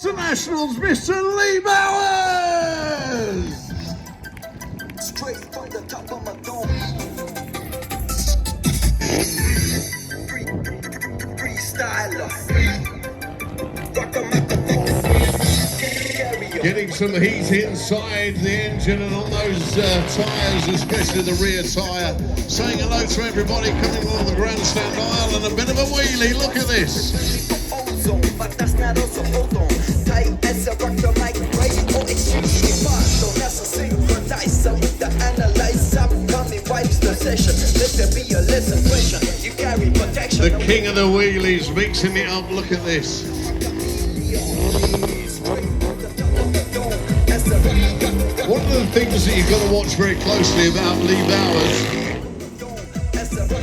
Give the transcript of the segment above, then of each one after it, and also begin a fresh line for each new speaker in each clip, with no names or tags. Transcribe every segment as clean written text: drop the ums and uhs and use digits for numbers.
Internationals, Mr. Lee Bowers!
Straight from the top of my dome. Freestyler. Rock a microphone.
Getting some heat inside the engine and on those tyres, especially the rear tyre. Saying hello to everybody coming along the grandstand aisle and a bit of a wheelie. Look at this.
But that's not also ozone. Tight as a rock the mic, right? Or extremely fast. So that's a synchronizer with the analyzer. Coming wipes the session. Let there be a lesson question. You carry protection.
The king of the wheelies, mixing it up. Look at this. One of the things that you've got to watch very closely about Lee Bowers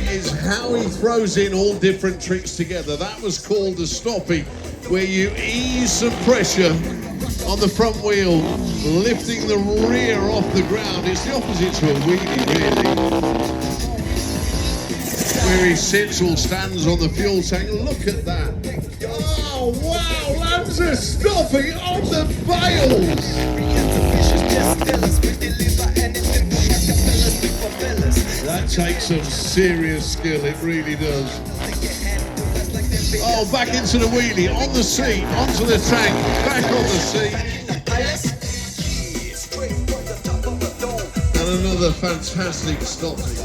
is how he throws in all different tricks together. That was called a stoppie, where you ease some pressure on the front wheel, lifting the rear off the ground. It's the opposite to a wheelie, really. Where he sits or stands on the fuel tank. Look at that. Oh, wow, lands a stoppie on the bales. That takes some serious skill, it really does. Oh, back into the wheelie, on the seat, onto the tank, back on the seat. And another fantastic stoppie.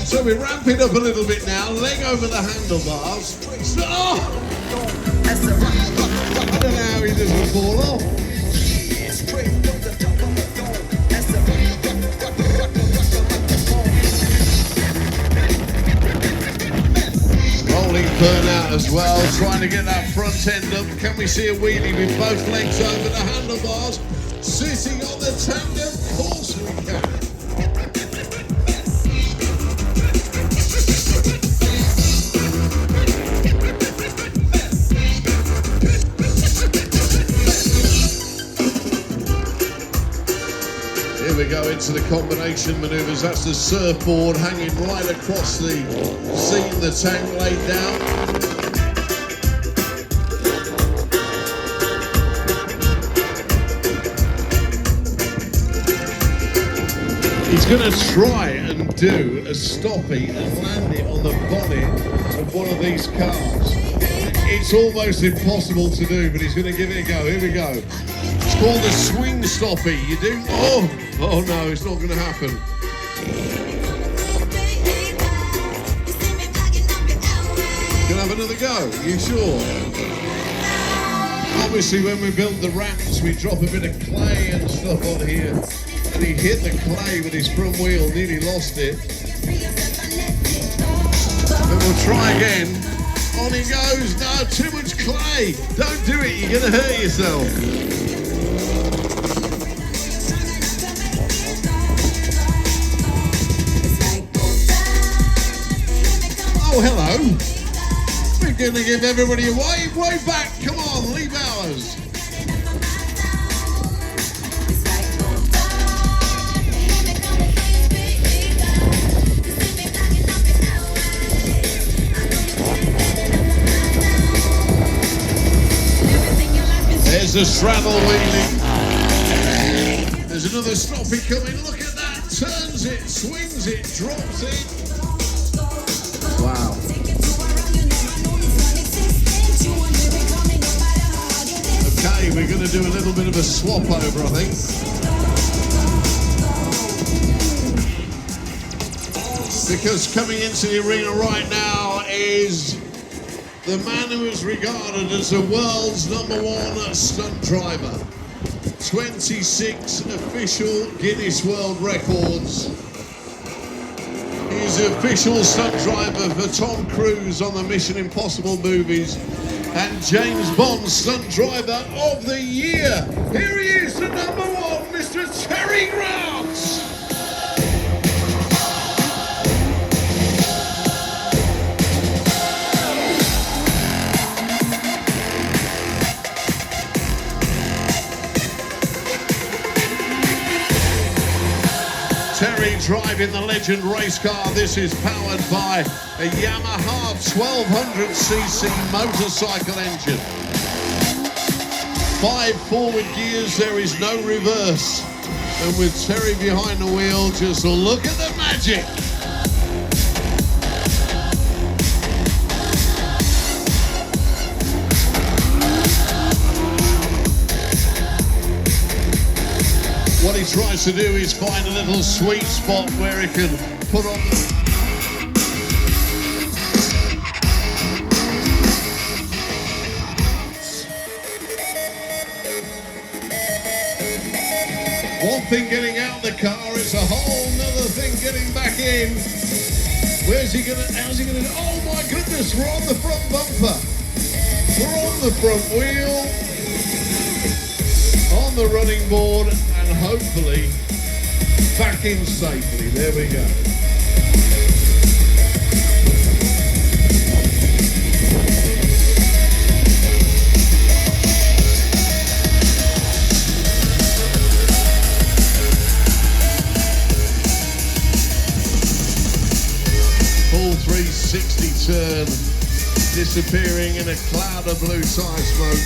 So we ramp it up a little bit now, leg over the handlebars. Oh! I don't know how he doesn't fall off. Rolling burnout as well, trying to get that front end up. Can we see a wheelie with both legs over the handlebars? Sitting on the tank, of course we can. Here we go into the combination manoeuvres. That's the surfboard hanging right across the seat and the tank laid down. He's going to try and do a stoppie and land it on the bonnet of one of these cars. It's almost impossible to do, but he's going to give it a go. Here we go. It's called a swing stoppie. You do... Oh no, it's not going to happen. Can I have another go? You sure? Obviously, when we build the ramps, we drop a bit of clay and stuff on here. And he hit the clay with his front wheel, nearly lost it. But we'll try again. On he goes. No, too much clay. Don't do it, you're going to hurt yourself. Oh, hello. We're going to give everybody a wave. Wave back. Come on, Lee Bowers. There's a straddle wheelie. There's another stoppie coming. Look at that. Turns it, swings it, drops it. Wow. Okay, we're going to do a little bit of a swap over, I think. Because coming into the arena right now is the man who is regarded as the world's #1 stunt driver. 26 official Guinness World Records. He's the official stunt driver for Tom Cruise on the Mission Impossible movies and James Bond stunt driver of the year. Here he is, the #1, Mr. Terry Grant. Terry driving the Legend race car. This is powered by a Yamaha 1200cc motorcycle engine. 5 forward gears, there is no reverse. And with Terry behind the wheel, just look at the magic. What he tries to do is find a little sweet spot where he can put on. One thing getting out of the car, it's a whole nother thing getting back in. How's he gonna, oh my goodness, we're on the front bumper. We're on the front wheel, on the running board, and hopefully back in safely. There we go. Full 360 turn, disappearing in a cloud of blue side smoke.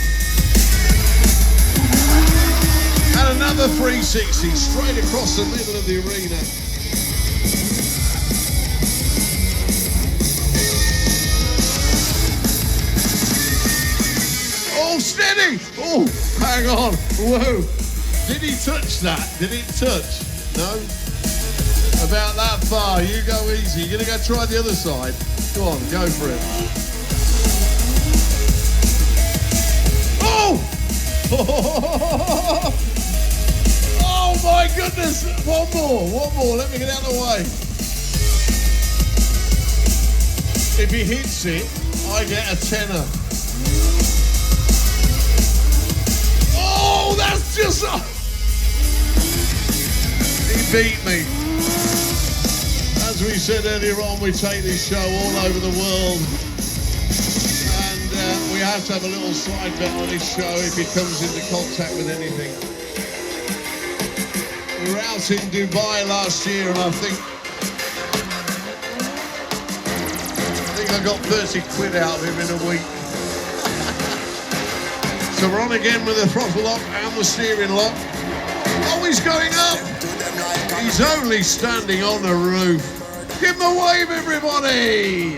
And another 360 straight across the middle of the arena. Oh, steady! Oh, hang on. Whoa. Did he touch that? Did it touch? No? About that far. You go easy. You're going to go try the other side. Go on, go for it. Oh! Oh my goodness! One more. Let me get out of the way. If he hits it, I get a tenner. Oh, that's just... He beat me. As we said earlier on, we take this show all over the world. And we have to have a little side bet on this show if he comes into contact with anything. We were out in Dubai last year, and I think I got 30 quid out of him in a week. So we're on again with the throttle lock and the steering lock. Oh, he's going up! He's only standing on the roof. Give him a wave, everybody!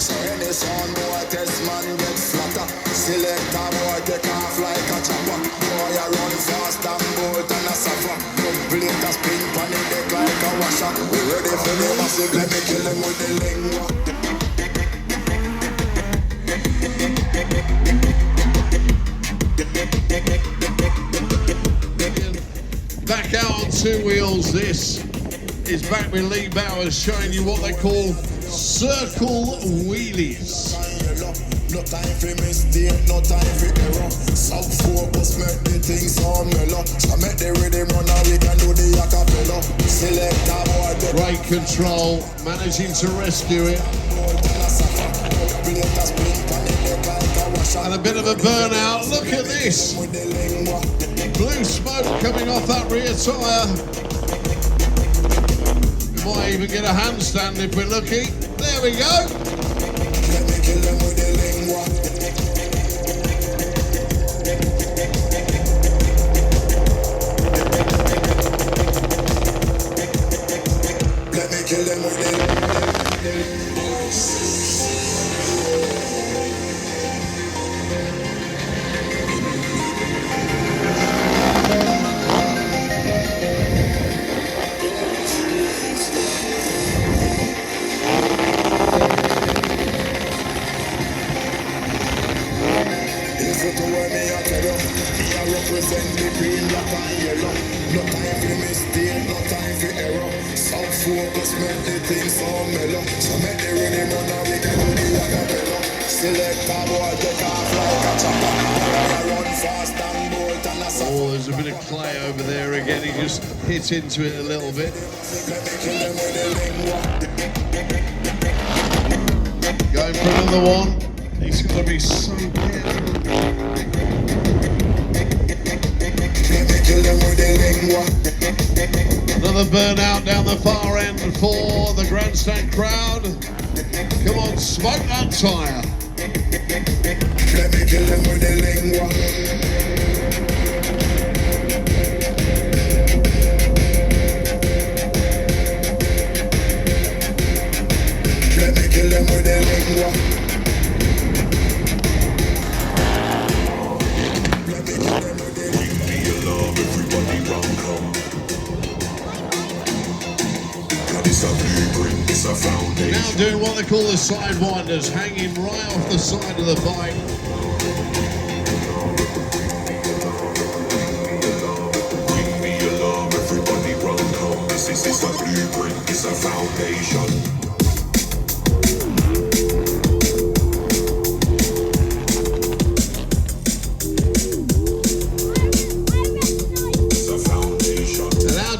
So any sound boy test man get flatter. Select a boy take off like a chopper. Boy I run fast and bolt and a suffer. Complete a spin pan in the like a washer. We ready for the massive, let me kill him with the lingua.
Back out on 2 wheels. This is back with Lee Bowers showing you what they call circle wheelies.
No time for mistake, no time for error. Sub-focus make the things sound mellow. So make the rhythm run and we can do the acapella. Select a boy.
Great control, managing to rescue it. And a bit of a burnout. Look at this. Blue smoke coming off that rear tyre. We might even get a handstand if we're lucky. There we go.
Let me kill them with the lingua. Let me kill them with the represent the green, black and yellow. No time for mistake, no time for error. Self-focus make the things sound mellow. So make the rhythm run and we can do the acapella. Select a boy, take off like a chopper. I run fast and bolt and a suffer.
Oh, there's a bit of clay over there again. He just hit into it a little bit.
Let me kill them with the lingua.
Going for another one. He's got to be so careful.
Let me kill them with the lingua.
Another burnout down the far end for the grandstand crowd. Come on, smoke that tire.
Let me kill them with the lingua. Let me kill them with the lingua. Let me kill them with the lingua. Bring me your love, everybody round come. It's a blueprint, it's a foundation.
Now doing what they call the sidewinders, hanging right off the side of the bike.
Bring me your love, everybody round come. This is a blueprint, it's a foundation.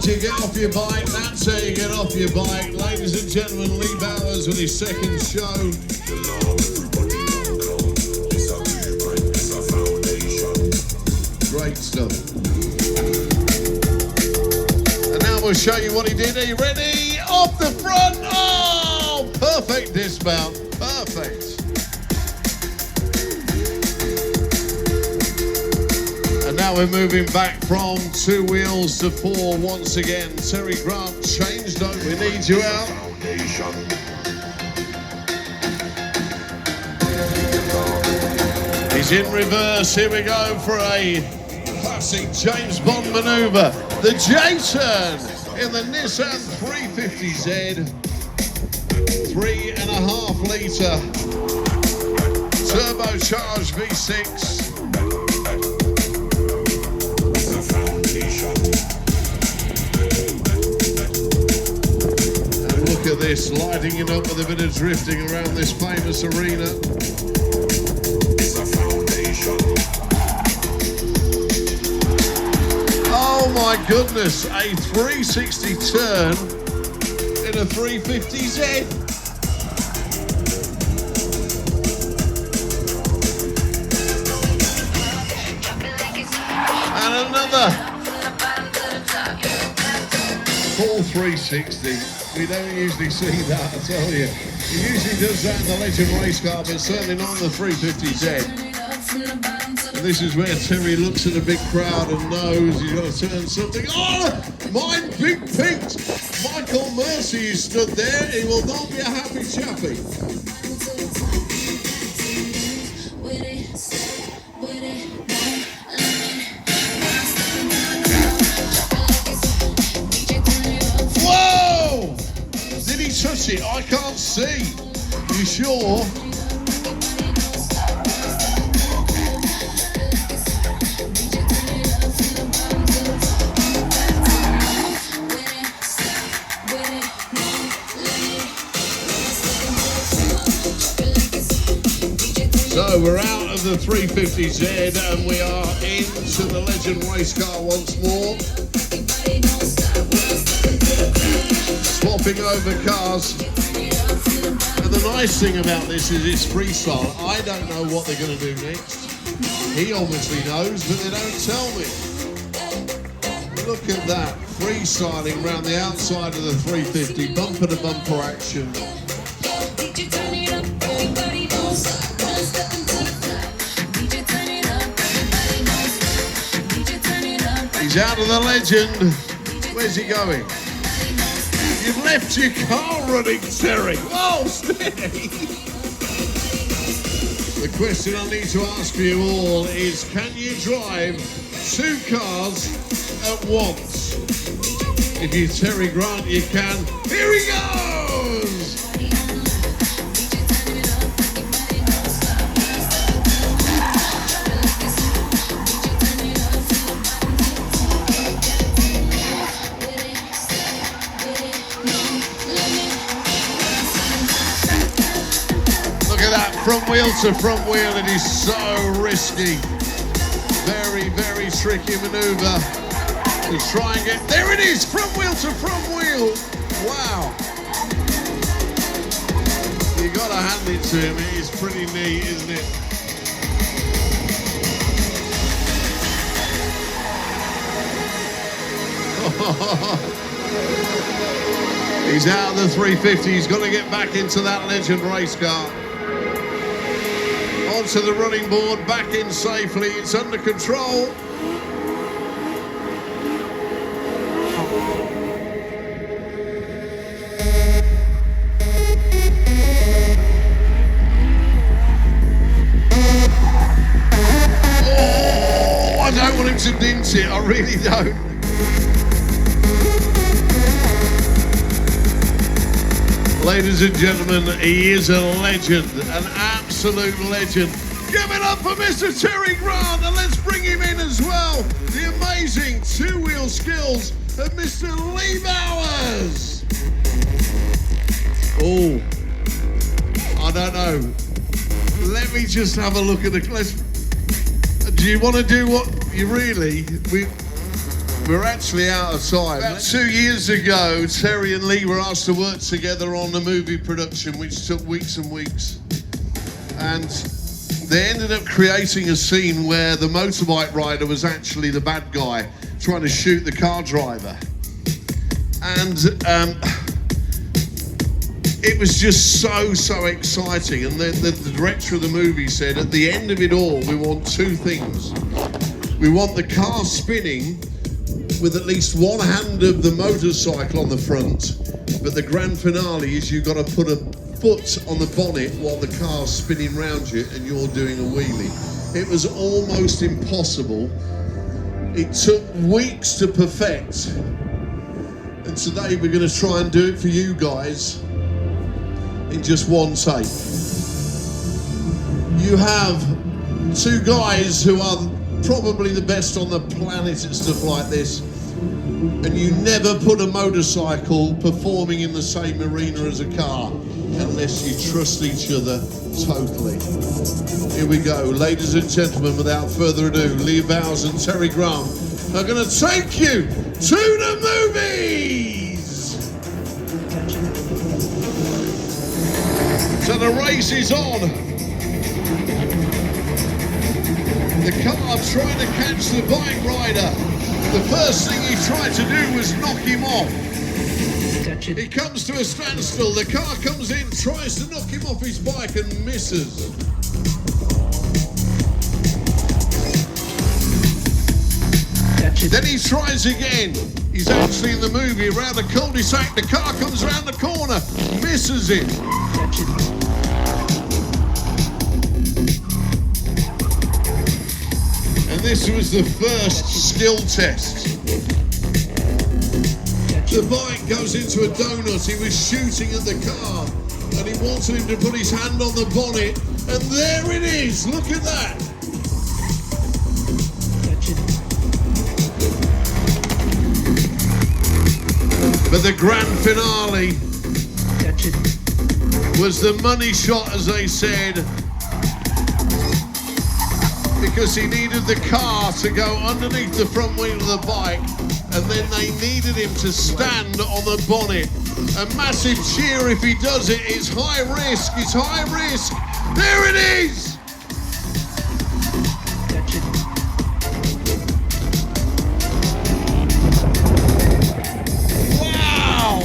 You get off your bike, that's how you get off your bike. Ladies and gentlemen, Lee Bowers with his second show. Great stuff. And now we'll show you what he did. Are you ready? Off the front! Oh, perfect dismount. Perfect. And now we're moving back from 2 wheels to 4 once again. Terry Grant changed over. We need you out. He's in reverse. Here we go for a classic James Bond maneuver. The J-turn in the Nissan 350Z. 3.5 litre turbocharged V6. Look at this, lighting it up with a bit of drifting around this famous arena.
It's a foundation.
Oh my goodness, a 360 turn in a 350Z. And another full 360. We don't usually see that, I tell you. He usually does that in the Legend race car, but certainly not in the 350Z. And this is where Terry looks at a big crowd and knows he's got to turn something. Oh, mine big pinked. Michael Mercy stood there. He will not be a happy chappy. Whoa! Did he touch it? I can't see. You sure? So we're out of the 350Z and we are into the Legend race car once more. Swapping over cars. And the nice thing about this is it's freestyle. I don't know what they're going to do next. He obviously knows, but they don't tell me. Look at that, freestyling around the outside of the 350, bumper to bumper action. He's out of the Legend. Where's he going? You've left your car running, Terry. Whoa, steady. The question I need to ask for you all is, can you drive 2 cars at once? If you're Terry Grant, you can. Here he goes! Front wheel to front wheel, it is so risky. Very, very tricky maneuver to try and get, there it is, front wheel to front wheel. Wow. You gotta hand it to him, it is pretty neat, isn't it? He's out of the 350. He's got to get back into that Legend race car. Onto the running board, back in safely. It's under control. Oh, I don't want him to dint it. I really don't. Ladies and gentlemen, he is a legend, an absolute legend. Give it up for Mr. Terry Grant, and let's bring him in as well. The amazing two-wheel skills of Mr. Lee Bowers. Oh, I don't know. Let me just have a look at the... Do you want to do what you really... We're actually out of time. About 2 years ago, Terry and Lee were asked to work together on a movie production which took weeks and weeks. And they ended up creating a scene where the motorbike rider was actually the bad guy trying to shoot the car driver. And it was just so exciting. And the director of the movie said, at the end of it all, we want two things. We want the car spinning with at least one hand of the motorcycle on the front, but the grand finale is you've got to put a foot on the bonnet while the car's spinning round you and you're doing a wheelie. It was almost impossible. It took weeks to perfect, and today we're going to try and do it for you guys in just one take. You have two guys who are probably the best on the planet at stuff like this, and you never put a motorcycle performing in the same arena as a car unless you trust each other totally. Here we go, ladies and gentlemen, without further ado, Lee Bowers and Terry Grant are going to take you to the movies! So the race is on. The car trying to catch the bike rider. The first thing he tried to do was knock him off. He comes to a standstill. The car comes in, tries to knock him off his bike and misses. Then he tries again. He's actually in the movie around a cul-de-sac. The car comes around the corner, misses him. And this was the first skill test. The bike goes into a donut. He was shooting at the car and he wanted him to put his hand on the bonnet, and there it is. Look at that. But the grand finale was the money shot, as they said, because he needed the car to go underneath the front wheel of the bike, and then they needed him to stand on the bonnet. A massive cheer if he does it. It's high risk, it's high risk. There it is! Wow!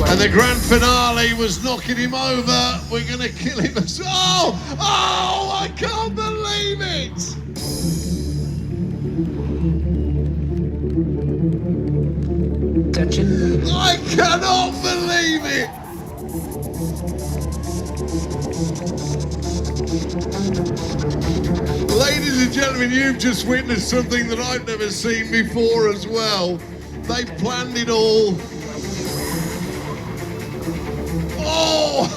And the grand finale was knocking him over. We're going to kill him. Oh, I can't believe it. I cannot believe it. Ladies and gentlemen, you've just witnessed something that I've never seen before as well. They planned it all. Oh!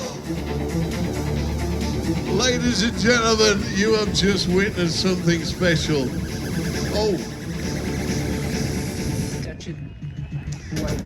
Ladies and gentlemen, you have just witnessed something special. Oh.